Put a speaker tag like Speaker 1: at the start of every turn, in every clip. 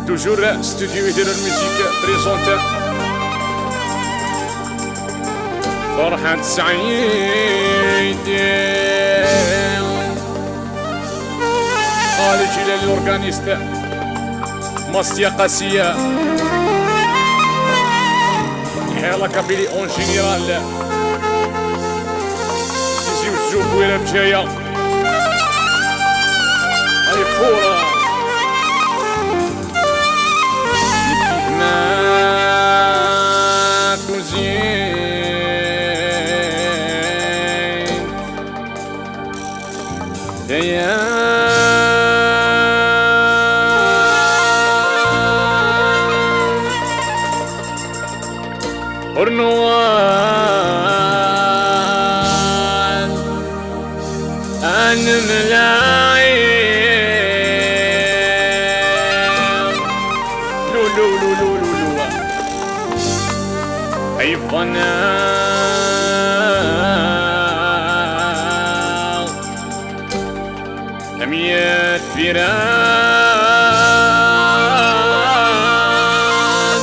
Speaker 1: Toujours studio يدير الميوزيك بريزونتر فرحة سعيد خالد جلال الأورغانيست ماستيا قاسية حيلا كابيلي اون جينيرال تيزي وزوب ويلا بجاية هاي فورة ما تزين ورنوان أنا ملاعب لو لو لو لو لو لو أي فنان لم يدفران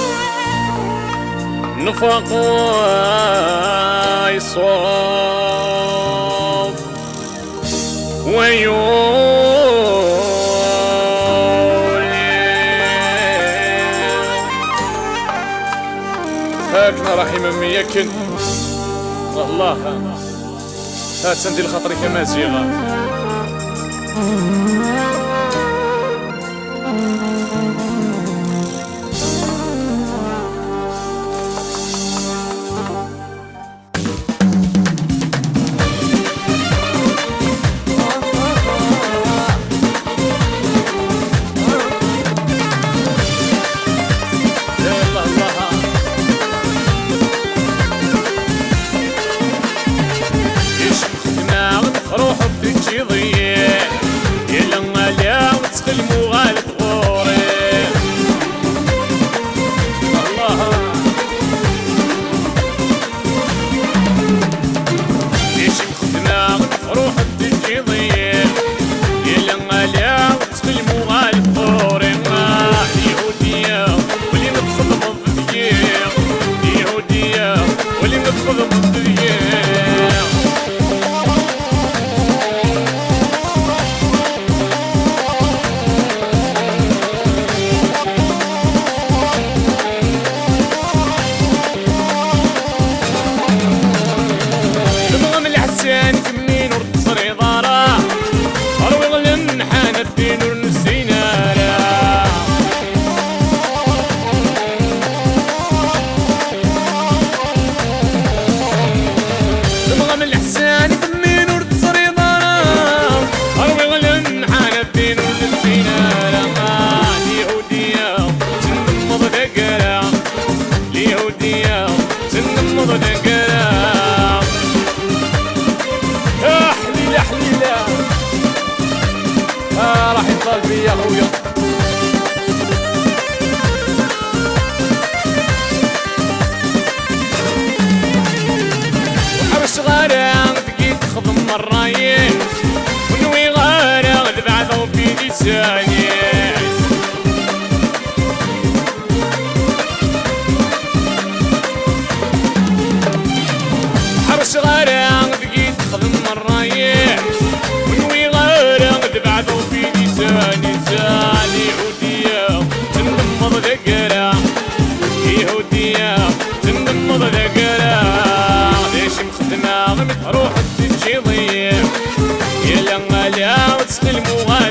Speaker 1: نفق ويصاب ويولي هاكنا رحيما ميكن والله هات سندي الخطر كما زيغا راح يطال بيا خويا وحرش غارة بقيت خضم مرايين ونوي غارة ذبعثو في لساني حرش غارة بقيت خضم مرايين ونوي غارة ذبعثو في لساني زالي هودية تنضمض ذكرى يهودية تنضمض ذكرى ليش مخدمة غمت روح تجي ضيف يلا غلا وتسقي المغالي